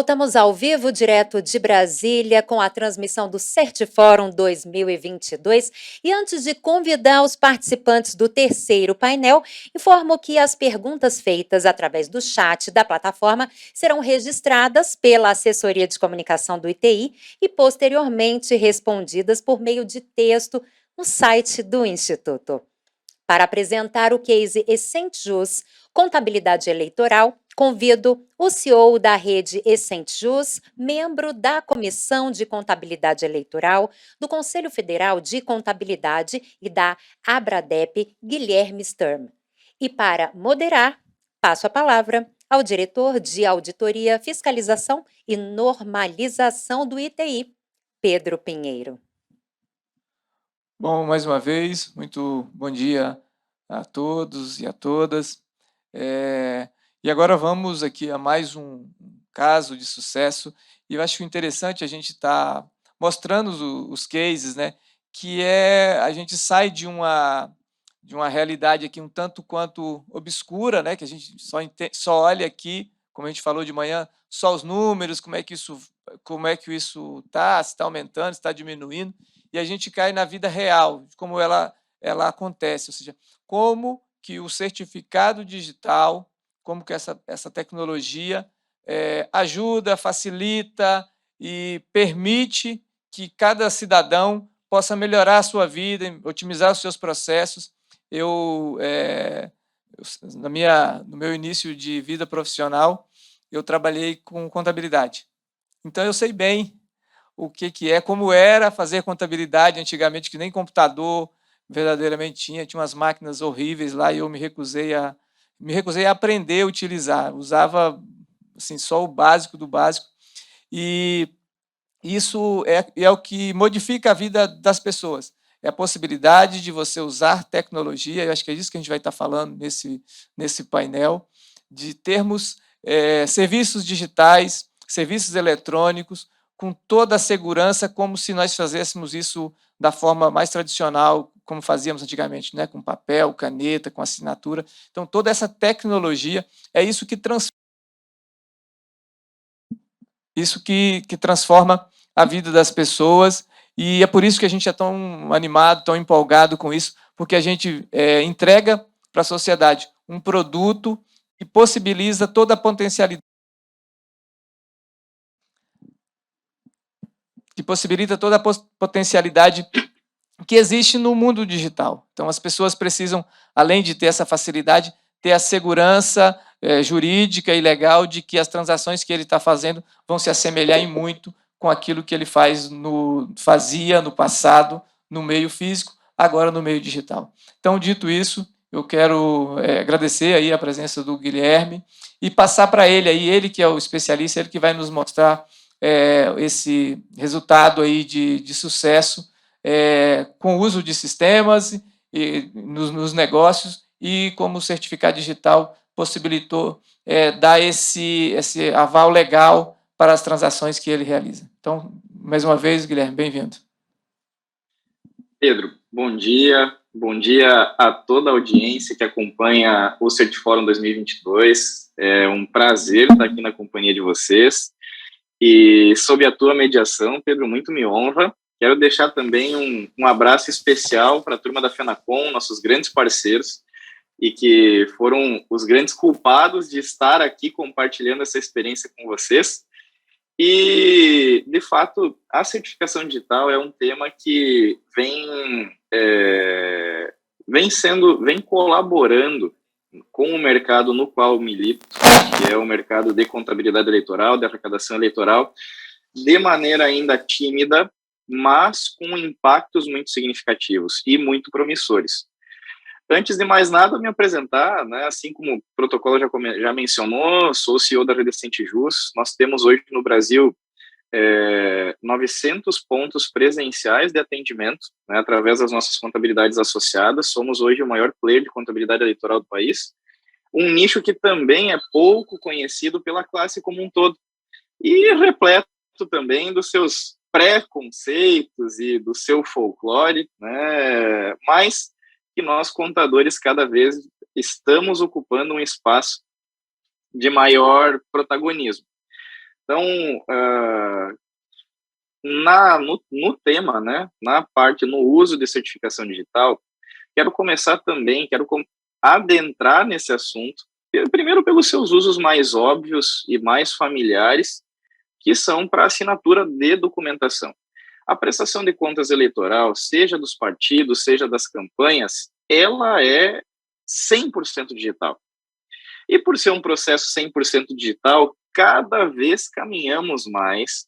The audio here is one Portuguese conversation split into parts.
Voltamos ao vivo, direto de Brasília, com a transmissão do CertiFórum 2022. E antes de convidar os participantes do terceiro painel, informo que as perguntas feitas através do chat da plataforma serão registradas pela assessoria de comunicação do ITI e posteriormente respondidas por meio de texto no site do Instituto. Para apresentar o case EssentJus, Contabilidade Eleitoral, convido o CEO da rede EssentJus, membro da Comissão de Contabilidade Eleitoral, do Conselho Federal de Contabilidade e da Abradep, Guilherme Sturm. E para moderar, passo a palavra ao diretor de Auditoria, Fiscalização e Normalização do ITI, Pedro Pinheiro. Bom, mais uma vez, muito bom dia a todos e a todas. E agora vamos aqui a mais um caso de sucesso, e eu acho interessante a gente estar mostrando os cases, né, que a gente sai de uma realidade aqui um tanto quanto obscura, né, que a gente só olha aqui, como a gente falou de manhã, só os números, como é que isso está, se está aumentando, se está diminuindo, e a gente cai na vida real, como ela acontece, ou seja, como que o certificado digital, como que essa tecnologia ajuda, facilita e permite que cada cidadão possa melhorar a sua vida, otimizar os seus processos. No meu início de vida profissional, eu trabalhei com contabilidade. Então, eu sei bem como era fazer contabilidade antigamente, que nem computador verdadeiramente tinha umas máquinas horríveis lá, e eu me recusei a aprender a utilizar, usava assim, só o básico do básico, e isso é o que modifica a vida das pessoas, é a possibilidade de você usar tecnologia, eu acho que é isso que a gente vai estar falando nesse painel, de termos serviços digitais, serviços eletrônicos, com toda a segurança, como se nós fizéssemos isso da forma mais tradicional, como fazíamos antigamente, né? Com papel, caneta, com assinatura. Então, toda essa tecnologia é isso que transforma a vida das pessoas, e é por isso que a gente é tão animado, tão empolgado com isso, porque a gente entrega para a sociedade um produto que possibilita toda a potencialidade que existe no mundo digital. Então, as pessoas precisam, além de ter essa facilidade, ter a segurança jurídica e legal de que as transações que ele está fazendo vão se assemelhar em muito com aquilo que ele fazia no passado, no meio físico, agora no meio digital. Então, dito isso, eu quero agradecer aí a presença do Guilherme e passar para ele que é o especialista, ele que vai nos mostrar esse resultado aí de sucesso com o uso de sistemas nos negócios, e como o certificado digital possibilitou dar esse aval legal para as transações que ele realiza. Então, mais uma vez, Guilherme, bem-vindo. Pedro, bom dia a toda a audiência que acompanha o CertiFórum 2022. É um prazer estar aqui na companhia de vocês. E sob a tua mediação, Pedro, muito me honra. Quero deixar também um abraço especial para a turma da FENACOM, nossos grandes parceiros, e que foram os grandes culpados de estar aqui compartilhando essa experiência com vocês. E, de fato, a certificação digital é um tema que vem colaborando com o mercado no qual milito, que é o mercado de contabilidade eleitoral, de arrecadação eleitoral, de maneira ainda tímida, mas com impactos muito significativos e muito promissores. Antes de mais nada, me apresentar, né, assim como o protocolo já mencionou, sou o CEO da rede EssentJus. Nós temos hoje no Brasil 900 pontos presenciais de atendimento, né, através das nossas contabilidades associadas. Somos hoje o maior player de contabilidade eleitoral do país, um nicho que também é pouco conhecido pela classe como um todo, e repleto também dos seus preconceitos e do seu folclore, né, mas que nós, contadores, cada vez estamos ocupando um espaço de maior protagonismo. Então, no tema, né, na parte, no uso de certificação digital, quero começar também, adentrar nesse assunto, primeiro pelos seus usos mais óbvios e mais familiares, que são para assinatura de documentação. A prestação de contas eleitoral, seja dos partidos, seja das campanhas, ela é 100% digital. E por ser um processo 100% digital, cada vez caminhamos mais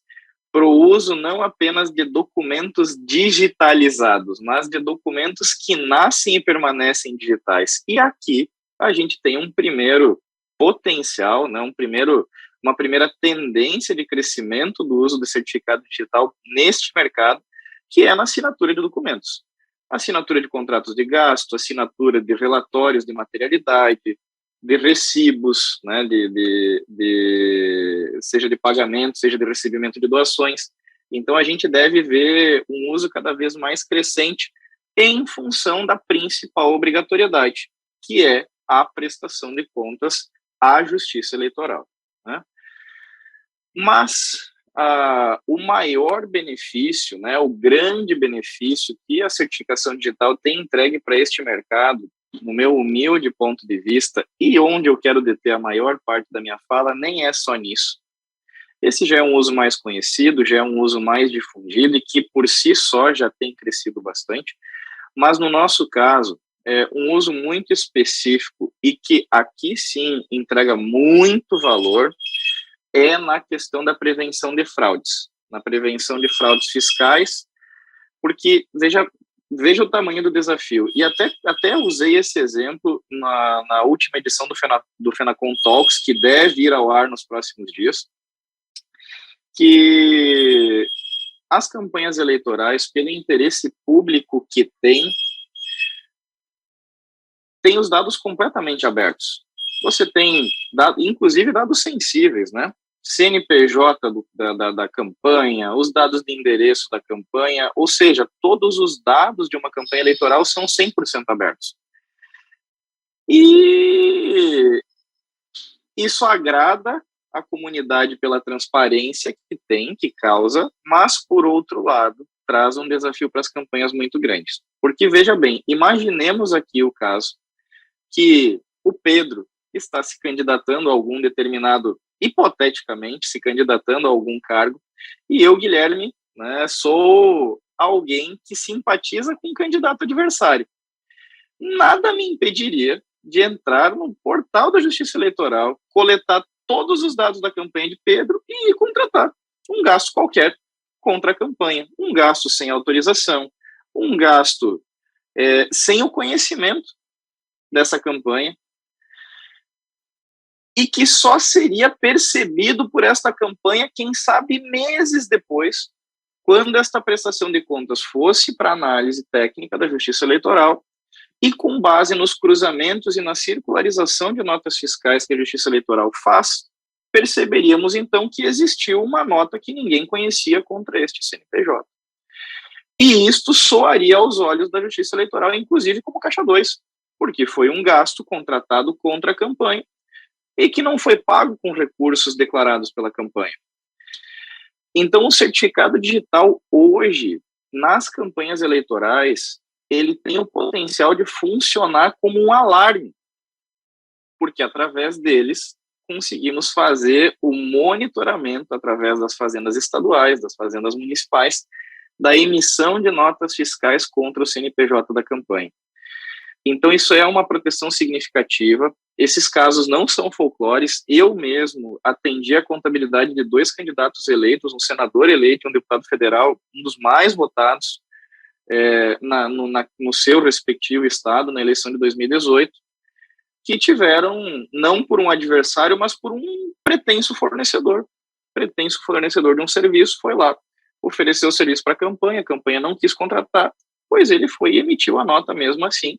para o uso não apenas de documentos digitalizados, mas de documentos que nascem e permanecem digitais. E aqui a gente tem um primeiro potencial, né, uma primeira tendência de crescimento do uso do certificado digital neste mercado, que é na assinatura de documentos. Assinatura de contratos de gasto, assinatura de relatórios de materialidade, de recibos, né, seja de pagamento, seja de recebimento de doações. Então, a gente deve ver um uso cada vez mais crescente em função da principal obrigatoriedade, que é a prestação de contas à Justiça Eleitoral, né? Mas o maior benefício, né, o grande benefício que a certificação digital tem entregue para este mercado, no meu humilde ponto de vista, e onde eu quero deter a maior parte da minha fala, nem é só nisso. Esse já é um uso mais conhecido, já é um uso mais difundido e que por si só já tem crescido bastante, mas no nosso caso, é um uso muito específico e que aqui sim entrega muito valor, é na questão da prevenção de fraudes, na prevenção de fraudes fiscais, porque, veja o tamanho do desafio. E até usei esse exemplo na última edição do Fenacom Talks, que deve ir ao ar nos próximos dias, que as campanhas eleitorais, pelo interesse público que têm os dados completamente abertos. Você tem, inclusive, dados sensíveis, né? CNPJ da campanha, os dados de endereço da campanha, ou seja, todos os dados de uma campanha eleitoral são 100% abertos. E isso agrada a comunidade pela transparência que causa, mas, por outro lado, traz um desafio para as campanhas muito grandes. Porque, veja bem, imaginemos aqui o caso que o Pedro está se candidatando a algum determinado, hipoteticamente, se candidatando a algum cargo, e eu, Guilherme, né, sou alguém que simpatiza com o candidato adversário. Nada me impediria de entrar no portal da Justiça Eleitoral, coletar todos os dados da campanha de Pedro e contratar um gasto qualquer contra a campanha, um gasto sem autorização, um gasto sem o conhecimento dessa campanha, e que só seria percebido por esta campanha, quem sabe, meses depois, quando esta prestação de contas fosse para análise técnica da Justiça Eleitoral, e com base nos cruzamentos e na circularização de notas fiscais que a Justiça Eleitoral faz, perceberíamos, então, que existiu uma nota que ninguém conhecia contra este CNPJ. E isto soaria aos olhos da Justiça Eleitoral, inclusive como caixa 2, porque foi um gasto contratado contra a campanha, e que não foi pago com recursos declarados pela campanha. Então, o certificado digital hoje, nas campanhas eleitorais, ele tem o potencial de funcionar como um alarme, porque através deles conseguimos fazer o monitoramento através das fazendas estaduais, das fazendas municipais, da emissão de notas fiscais contra o CNPJ da campanha. Então, isso é uma proteção significativa. Esses casos não são folclores. Eu mesmo atendi a contabilidade de 2 candidatos eleitos, um senador eleito e um deputado federal, um dos mais votados no seu respectivo estado, na eleição de 2018, que tiveram, não por um adversário, mas por um pretenso fornecedor de um serviço, foi lá, ofereceu o serviço para a campanha não quis contratar, pois ele foi e emitiu a nota mesmo assim.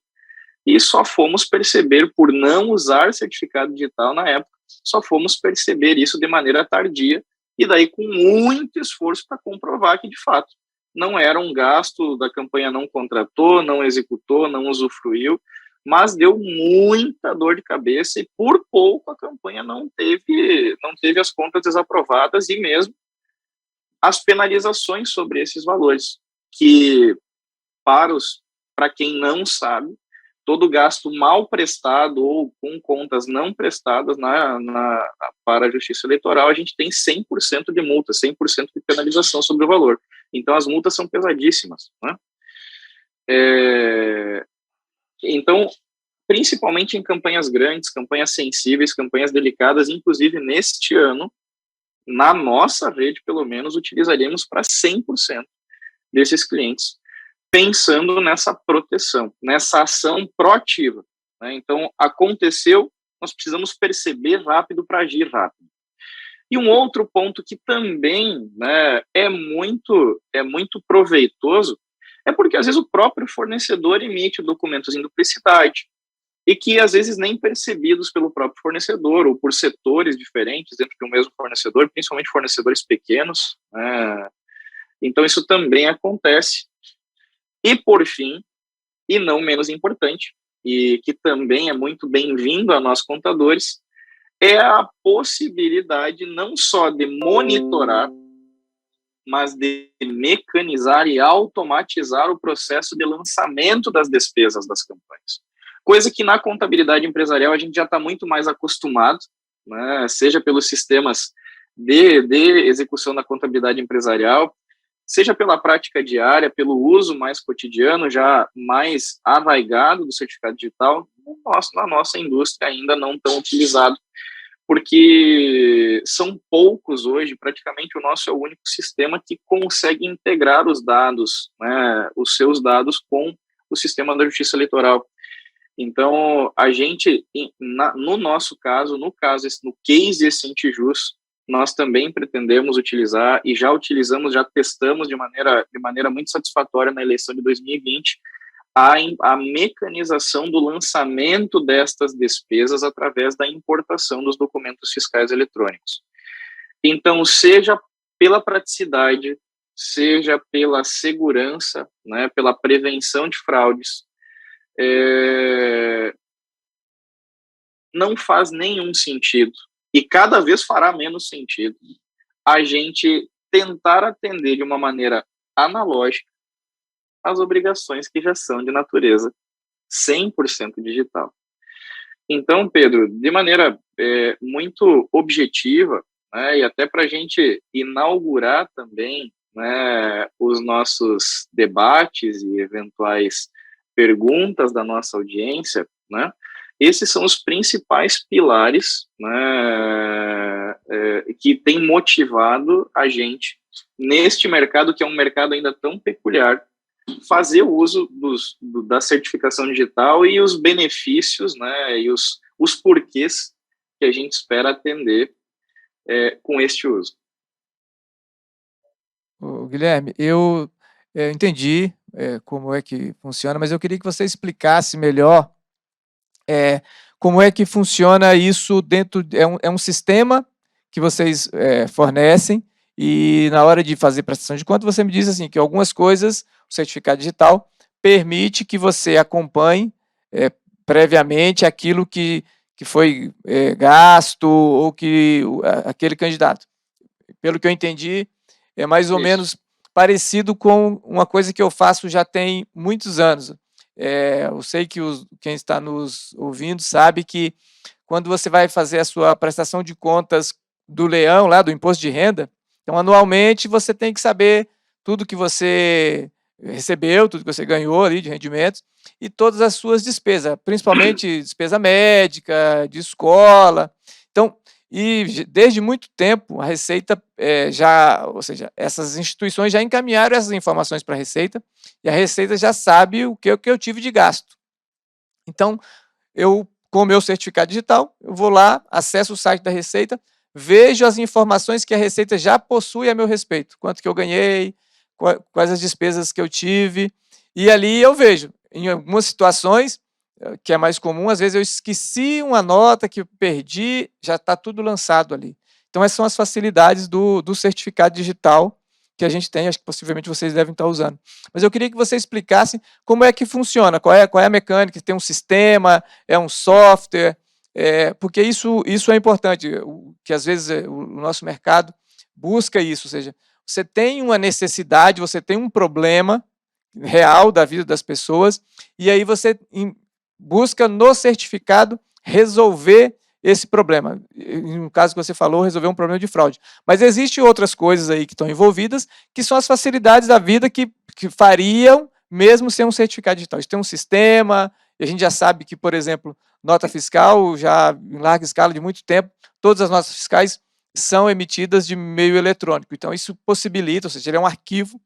E só fomos perceber, por não usar certificado digital na época, só fomos perceber isso de maneira tardia, e daí com muito esforço para comprovar que, de fato, não era um gasto da campanha, não contratou, não executou, não usufruiu, mas deu muita dor de cabeça e por pouco a campanha não teve as contas desaprovadas e mesmo as penalizações sobre esses valores, que para quem não sabe, todo gasto mal prestado ou com contas não prestadas para a Justiça Eleitoral, a gente tem 100% de multa, 100% de penalização sobre o valor. Então, as multas são pesadíssimas, né? Então, principalmente em campanhas grandes, campanhas sensíveis, campanhas delicadas, inclusive neste ano, na nossa rede, pelo menos, utilizaríamos para 100% desses clientes, pensando nessa proteção, nessa ação proativa, né? Então, aconteceu, nós precisamos perceber rápido para agir rápido. E um outro ponto que também, né, é muito proveitoso, é porque às vezes o próprio fornecedor emite documentos em duplicidade, e que às vezes nem percebidos pelo próprio fornecedor, ou por setores diferentes dentro de um mesmo fornecedor, principalmente fornecedores pequenos, né? Então isso também acontece. E por fim, e não menos importante, e que também é muito bem-vindo a nós contadores, é a possibilidade não só de monitorar, mas de mecanizar e automatizar o processo de lançamento das despesas das campanhas. Coisa que na contabilidade empresarial a gente já está muito mais acostumado, né, seja pelos sistemas de execução da contabilidade empresarial, seja pela prática diária, pelo uso mais cotidiano, já mais arraigado do certificado digital, na nossa indústria ainda não tão utilizado, porque são poucos hoje, praticamente o nosso é o único sistema que consegue integrar os dados, né, os seus dados com o sistema da Justiça Eleitoral. Então, a gente, no nosso caso, no case Essentijus, nós também pretendemos utilizar e já utilizamos, já testamos de maneira muito satisfatória na eleição de 2020 a mecanização do lançamento destas despesas através da importação dos documentos fiscais eletrônicos. Então, seja pela praticidade, seja pela segurança, né, pela prevenção de fraudes, não faz nenhum sentido, e cada vez fará menos sentido, a gente tentar atender de uma maneira analógica as obrigações que já são de natureza 100% digital. Então, Pedro, de maneira muito objetiva, né, e até para a gente inaugurar também, né, os nossos debates e eventuais perguntas da nossa audiência, né, esses são os principais pilares, né, que têm motivado a gente, neste mercado, que é um mercado ainda tão peculiar, fazer o uso da certificação digital e os benefícios, né, e os porquês que a gente espera atender com este uso. Guilherme, eu entendi como é que funciona, mas eu queria que você explicasse melhor como é que funciona isso dentro. É um sistema que vocês fornecem, e na hora de fazer prestação de conta, você me diz assim, que algumas coisas, o certificado digital permite que você acompanhe previamente aquilo que foi gasto, ou que aquele candidato. Pelo que eu entendi, é mais ou menos parecido com uma coisa que eu faço já tem muitos anos. Eu sei que quem está nos ouvindo sabe que quando você vai fazer a sua prestação de contas do leão, lá do imposto de renda, então anualmente você tem que saber tudo que você recebeu, tudo que você ganhou ali de rendimentos, e todas as suas despesas, principalmente despesa médica, de escola. Então, e desde muito tempo a Receita ou seja, essas instituições já encaminharam essas informações para a Receita, e a Receita já sabe o que eu tive de gasto. Então, com o meu certificado digital, eu vou lá, acesso o site da Receita, vejo as informações que a Receita já possui a meu respeito, quanto que eu ganhei, quais as despesas que eu tive, e ali eu vejo, em algumas situações, que é mais comum, às vezes eu esqueci uma nota que eu perdi, já está tudo lançado ali. Então, essas são as facilidades do certificado digital, que a gente tem, acho que possivelmente vocês devem estar usando. Mas eu queria que você explicasse como é que funciona, qual é a mecânica, tem um sistema, é um software, porque isso é importante, que às vezes o nosso mercado busca isso, ou seja, você tem uma necessidade, você tem um problema real da vida das pessoas, e aí você busca no certificado resolver esse problema. No caso que você falou, resolver um problema de fraude. Mas existem outras coisas aí que estão envolvidas, que são as facilidades da vida que fariam mesmo sem um certificado digital. Isso tem um sistema, e a gente já sabe que, por exemplo, nota fiscal, já em larga escala de muito tempo, todas as notas fiscais são emitidas de meio eletrônico. Então, isso possibilita, ou seja, ele é um arquivo,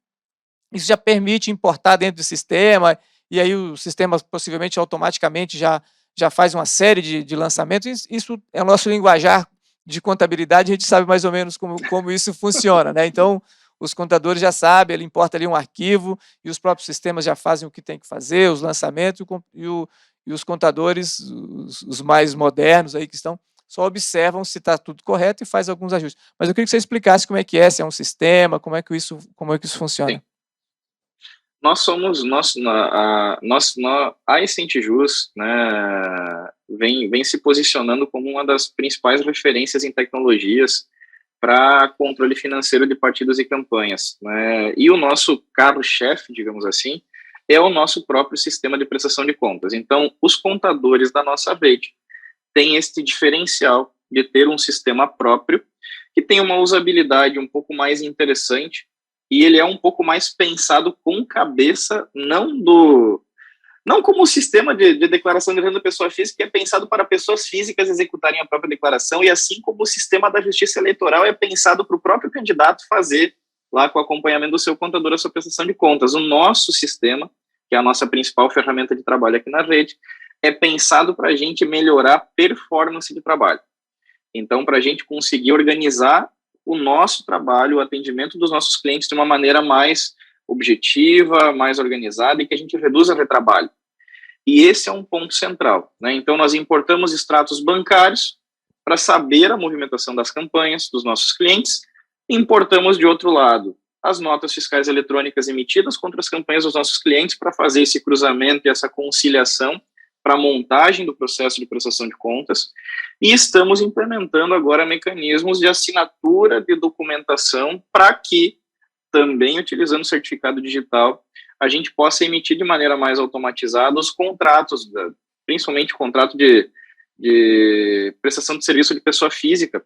isso já permite importar dentro do sistema, e aí o sistema possivelmente automaticamente já faz uma série de lançamentos. Isso é o nosso linguajar de contabilidade, a gente sabe mais ou menos como isso funciona, né? Então, os contadores já sabem, ele importa ali um arquivo, e os próprios sistemas já fazem o que tem que fazer, os lançamentos, e os contadores, os mais modernos aí que estão, só observam se está tudo correto e faz alguns ajustes. Mas eu queria que você explicasse como é que é, se é um sistema, como é que isso funciona. Sim. A Essentijus, né, vem se posicionando como uma das principais referências em tecnologias para controle financeiro de partidos e campanhas, né, e o nosso carro-chefe, digamos assim, é o nosso próprio sistema de prestação de contas. Então, os contadores da nossa rede têm este diferencial de ter um sistema próprio que tem uma usabilidade um pouco mais interessante, e ele é um pouco mais pensado com cabeça, não como um sistema de declaração de renda da pessoa física, que é pensado para pessoas físicas executarem a própria declaração, e assim como o sistema da justiça eleitoral é pensado para o próprio candidato fazer, lá com o acompanhamento do seu contador, a sua prestação de contas. O nosso sistema, que é a nossa principal ferramenta de trabalho aqui na rede, é pensado para a gente melhorar a performance de trabalho. Então, para a gente conseguir organizar o nosso trabalho, o atendimento dos nossos clientes de uma maneira mais objetiva, mais organizada, e que a gente reduza o retrabalho. E esse é um ponto central, né? Então, nós importamos extratos bancários para saber a movimentação das campanhas dos nossos clientes, e importamos, de outro lado, as notas fiscais eletrônicas emitidas contra as campanhas dos nossos clientes para fazer esse cruzamento e essa conciliação para a montagem do processo de prestação de contas, e estamos implementando agora mecanismos de assinatura de documentação para que, também utilizando o certificado digital, a gente possa emitir de maneira mais automatizada os contratos, principalmente o contrato de prestação de serviço de pessoa física,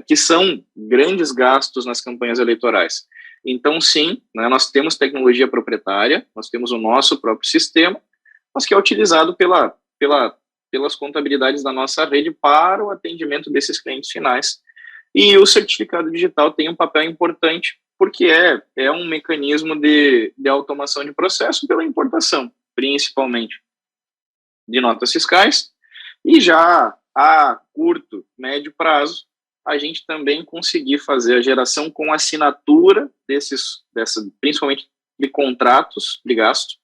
que são grandes gastos nas campanhas eleitorais. Então, sim, né, nós temos tecnologia proprietária, nós temos o nosso próprio sistema, mas que é utilizado pelas contabilidades da nossa rede para o atendimento desses clientes finais. E o certificado digital tem um papel importante, porque é um mecanismo de automação de processo pela importação, principalmente de notas fiscais, e já a curto, médio prazo, a gente também conseguir fazer a geração com assinatura principalmente de contratos de gasto,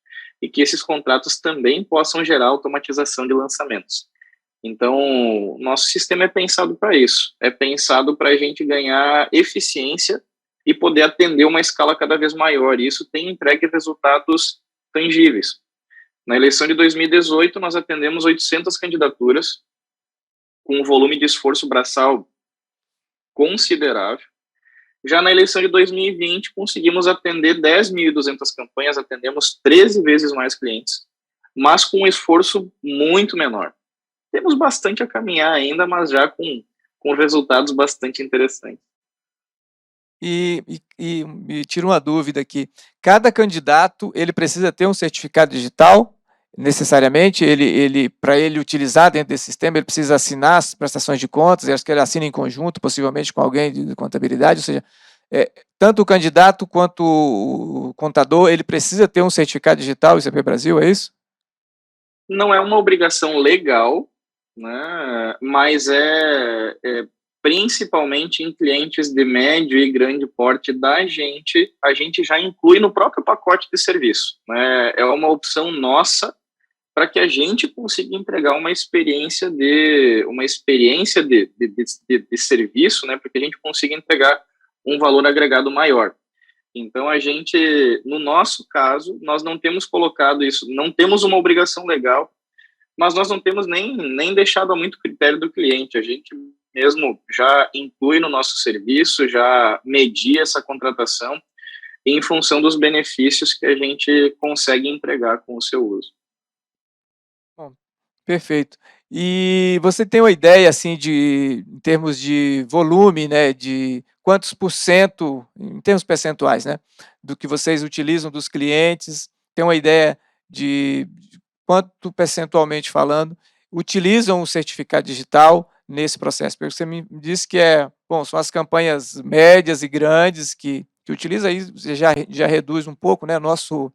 e que esses contratos também possam gerar automatização de lançamentos. Então, nosso sistema é pensado para isso, é pensado para a gente ganhar eficiência e poder atender uma escala cada vez maior, e isso tem entregue resultados tangíveis. Na eleição de 2018, nós atendemos 800 candidaturas, com um volume de esforço braçal considerável. Já na eleição de 2020, conseguimos atender 10.200 campanhas, atendemos 13 vezes mais clientes, mas com um esforço muito menor. Temos bastante a caminhar ainda, mas já com resultados bastante interessantes. E me tira uma dúvida aqui. Cada candidato, ele precisa ter um certificado digital, necessariamente? Para ele utilizar dentro desse sistema, ele precisa assinar as prestações de contas, e acho que ele assina em conjunto, possivelmente com alguém de contabilidade, ou seja, tanto o candidato quanto o contador, ele precisa ter um certificado digital, ICP Brasil, é isso? Não é uma obrigação legal, né, mas principalmente em clientes de médio e grande porte a gente já inclui no próprio pacote de serviço, né? É uma opção nossa para que a gente consiga entregar uma experiência de serviço, né, para que a gente consiga entregar um valor agregado maior. Então, a gente, no nosso caso, nós não temos colocado isso, não temos uma obrigação legal, mas nós não temos nem deixado a muito critério do cliente. A gente mesmo já inclui no nosso serviço, já media essa contratação em função dos benefícios que a gente consegue entregar com o seu uso. Bom, perfeito. E você tem uma ideia, assim, em termos de volume, né, de quantos por cento, em termos percentuais, né, do que vocês utilizam dos clientes? Tem uma ideia de quanto, percentualmente falando, utilizam o certificado digital nesse processo? Porque você me disse que bom, são as campanhas médias e grandes que utiliza aí, você já reduz um pouco, né? Nosso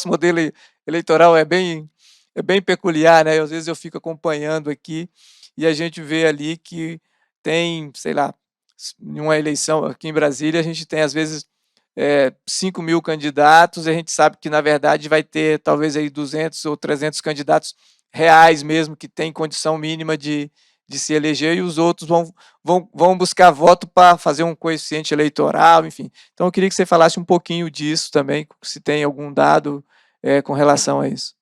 modelo eleitoral é bem peculiar, né? Às vezes eu fico acompanhando aqui e a gente vê ali que tem, sei lá, em uma eleição aqui em Brasília, a gente tem às vezes 5.000 candidatos, e a gente sabe que na verdade vai ter talvez aí 200 ou 300 candidatos reais mesmo, que têm condição mínima de se eleger, e os outros vão buscar voto para fazer um coeficiente eleitoral, enfim. Então eu queria que você falasse um pouquinho disso também, se tem algum dado com relação a isso.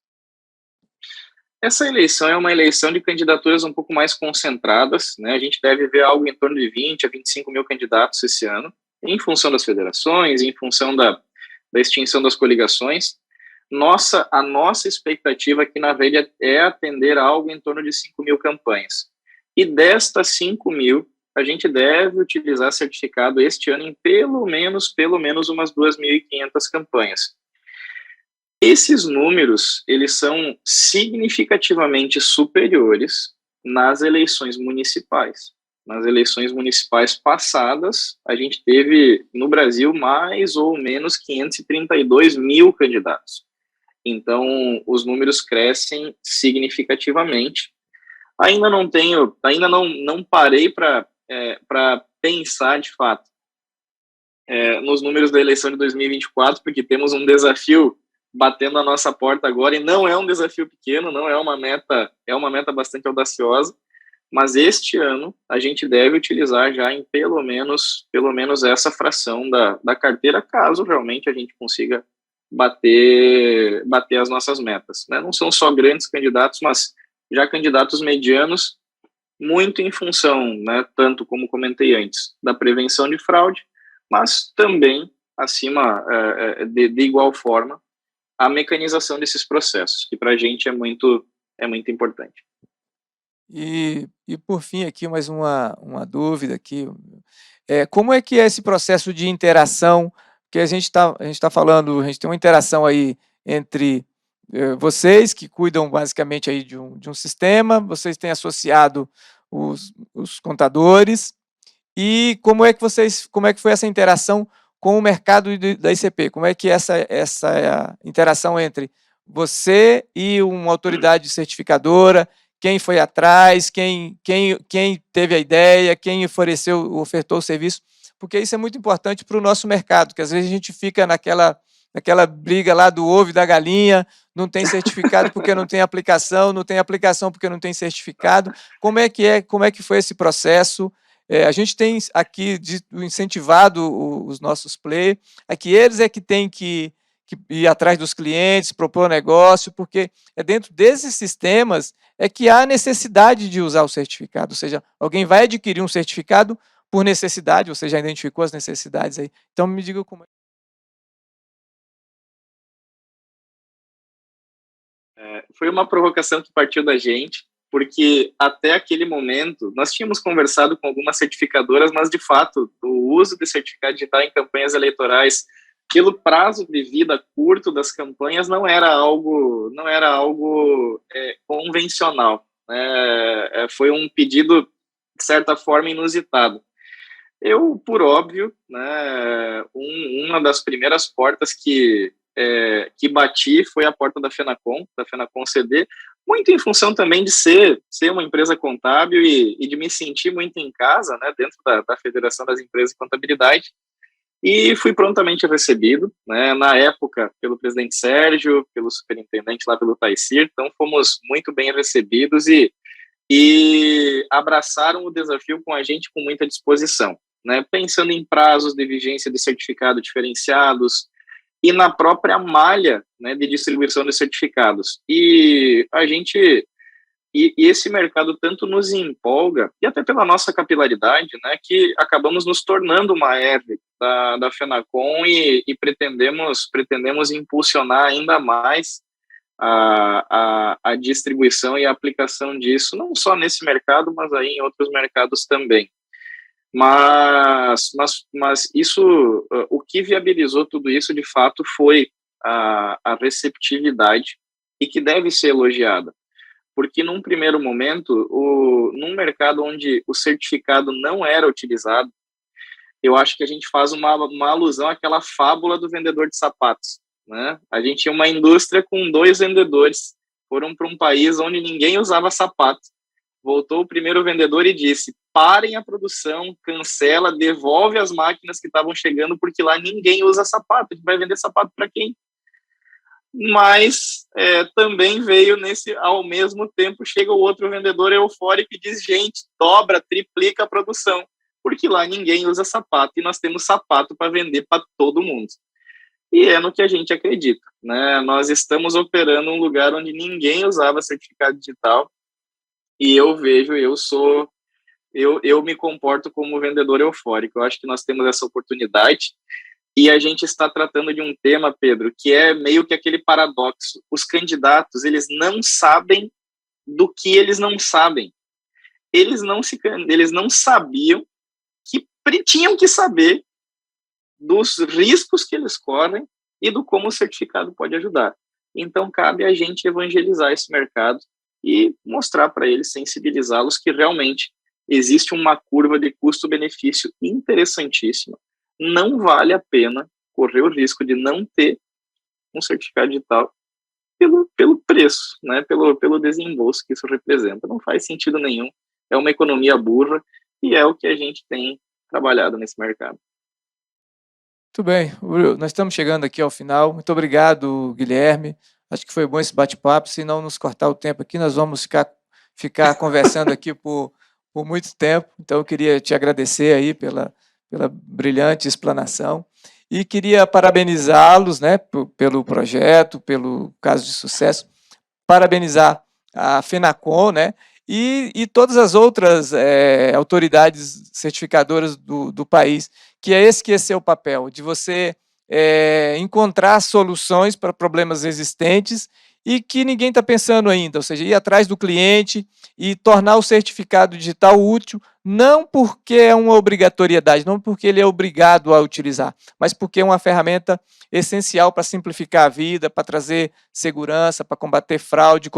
Essa eleição é uma eleição de candidaturas um pouco mais concentradas, né? A gente deve ver algo em torno de 20 a 25 mil candidatos esse ano, em função das federações, em função da extinção das coligações. A nossa expectativa aqui na Velha é atender algo em torno de 5 mil campanhas. E destas 5 mil, a gente deve utilizar certificado este ano em pelo menos umas 2.500 campanhas. Esses números, eles são significativamente superiores nas eleições municipais. Nas eleições municipais passadas, a gente teve, no Brasil, mais ou menos 532 mil candidatos. Então, os números crescem significativamente. Ainda não parei para pensar, de fato, nos números da eleição de 2024, porque temos um desafio batendo a nossa porta agora, e não é um desafio pequeno, não é uma meta bastante audaciosa, mas este ano a gente deve utilizar já em pelo menos essa fração da carteira, caso realmente a gente consiga bater as nossas metas, né? Não são só grandes candidatos, mas já candidatos medianos, muito em função, né, tanto como comentei antes, da prevenção de fraude, mas também, acima, de igual forma, a mecanização desses processos, que para a gente é muito importante. E por fim aqui, mais uma dúvida aqui, como é que é esse processo de interação, que a gente tá falando, a gente tem uma interação aí entre vocês, que cuidam basicamente aí de um sistema, vocês têm associado os contadores, e como é que foi essa interação com o mercado da ICP? Como é que essa interação entre você e uma autoridade certificadora, quem foi atrás, quem teve a ideia, quem ofertou o serviço? Porque isso é muito importante para o nosso mercado, que às vezes a gente fica naquela briga lá do ovo e da galinha, não tem certificado porque não tem aplicação, não tem aplicação porque não tem certificado. Como é que foi esse processo? A gente tem aqui incentivado os nossos players, que eles que têm que ir atrás dos clientes, propor negócio, porque é dentro desses sistemas que há necessidade de usar o certificado, ou seja, alguém vai adquirir um certificado por necessidade, você já identificou as necessidades aí, então me diga como é. Foi uma provocação que partiu da gente, porque até aquele momento nós tínhamos conversado com algumas certificadoras, mas de fato o uso de certificado digital em campanhas eleitorais, pelo prazo de vida curto das campanhas, não era algo convencional, né? Foi um pedido de certa forma inusitado. Eu, por óbvio, né, uma das primeiras portas que bati foi a porta da Fenacom CD, muito em função também de ser uma empresa contábil e de me sentir muito em casa, né, dentro da Federação das Empresas de Contabilidade, e fui prontamente recebido, né, na época pelo presidente Sérgio, pelo superintendente lá, pelo Taicir, então fomos muito bem recebidos e abraçaram o desafio com a gente com muita disposição. né, pensando em prazos de vigência de certificado diferenciados e na própria malha, né, de distribuição de certificados. E esse mercado tanto nos empolga, e até pela nossa capilaridade, né, que acabamos nos tornando uma R da FENACON e pretendemos impulsionar ainda mais a distribuição e a aplicação disso, não só nesse mercado, mas aí em outros mercados também. Mas isso, o que viabilizou tudo isso, de fato, foi a receptividade, e que deve ser elogiada. Porque, num primeiro momento, num mercado onde o certificado não era utilizado, eu acho que a gente faz uma alusão àquela fábula do vendedor de sapatos, né? A gente tinha uma indústria com 2 vendedores, foram para um país onde ninguém usava sapato. Voltou o primeiro vendedor e disse: parem a produção, cancela, devolve as máquinas que estavam chegando, porque lá ninguém usa sapato. A gente vai vender sapato para quem? Mas também veio ao mesmo tempo, chega o outro vendedor eufórico e diz: gente, dobra, triplica a produção, porque lá ninguém usa sapato e nós temos sapato para vender para todo mundo. E é no que a gente acredita, né? Nós estamos operando um lugar onde ninguém usava certificado digital, e eu me comporto como vendedor eufórico. Eu acho que nós temos essa oportunidade, e a gente está tratando de um tema, Pedro, que é meio que aquele paradoxo. Os candidatos, eles não sabem do que eles não sabem. Eles não sabiam que tinham que saber dos riscos que eles correm e do como o certificado pode ajudar. Então, cabe a gente evangelizar esse mercado e mostrar para eles, sensibilizá-los que realmente existe uma curva de custo-benefício interessantíssima. Não vale a pena correr o risco de não ter um certificado digital pelo preço, né, pelo desembolso que isso representa. Não faz sentido nenhum, é uma economia burra, e é o que a gente tem trabalhado nesse mercado. Muito bem, nós estamos chegando aqui ao final. Muito obrigado, Guilherme. Acho que foi bom esse bate-papo. Se não nos cortar o tempo aqui, nós vamos ficar conversando aqui por muito tempo. Então, eu queria te agradecer aí pela brilhante explanação. E queria parabenizá-los, né, pelo projeto, pelo caso de sucesso. Parabenizar a FENACON, né, e todas as outras autoridades certificadoras do país, que esse é o papel, de você encontrar soluções para problemas existentes e que ninguém está pensando ainda, ou seja, ir atrás do cliente e tornar o certificado digital útil, não porque é uma obrigatoriedade, não porque ele é obrigado a utilizar, mas porque é uma ferramenta essencial para simplificar a vida, para trazer segurança, para combater fraude,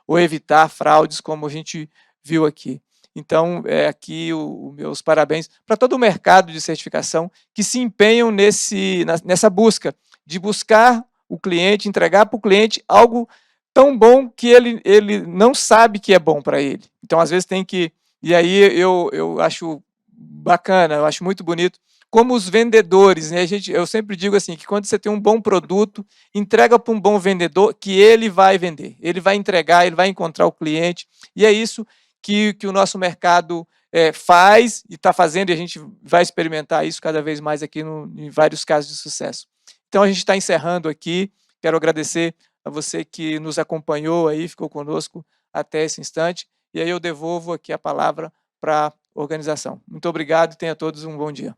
ou evitar fraudes, como a gente viu aqui. Então, aqui os meus parabéns para todo o mercado de certificação que se empenham nessa busca, de buscar o cliente, entregar para o cliente algo tão bom que ele não sabe que é bom para ele. Então, às vezes tem que... E aí eu acho bacana, eu acho muito bonito, como os vendedores, né? Eu sempre digo assim, que quando você tem um bom produto, entrega para um bom vendedor, que ele vai vender, ele vai entregar, ele vai encontrar o cliente, e é isso que o nosso mercado faz e está fazendo, e a gente vai experimentar isso cada vez mais aqui em vários casos de sucesso. Então, a gente está encerrando aqui. Quero agradecer a você que nos acompanhou aí, ficou conosco até esse instante, e aí eu devolvo aqui a palavra para a organização. Muito obrigado e tenha todos um bom dia.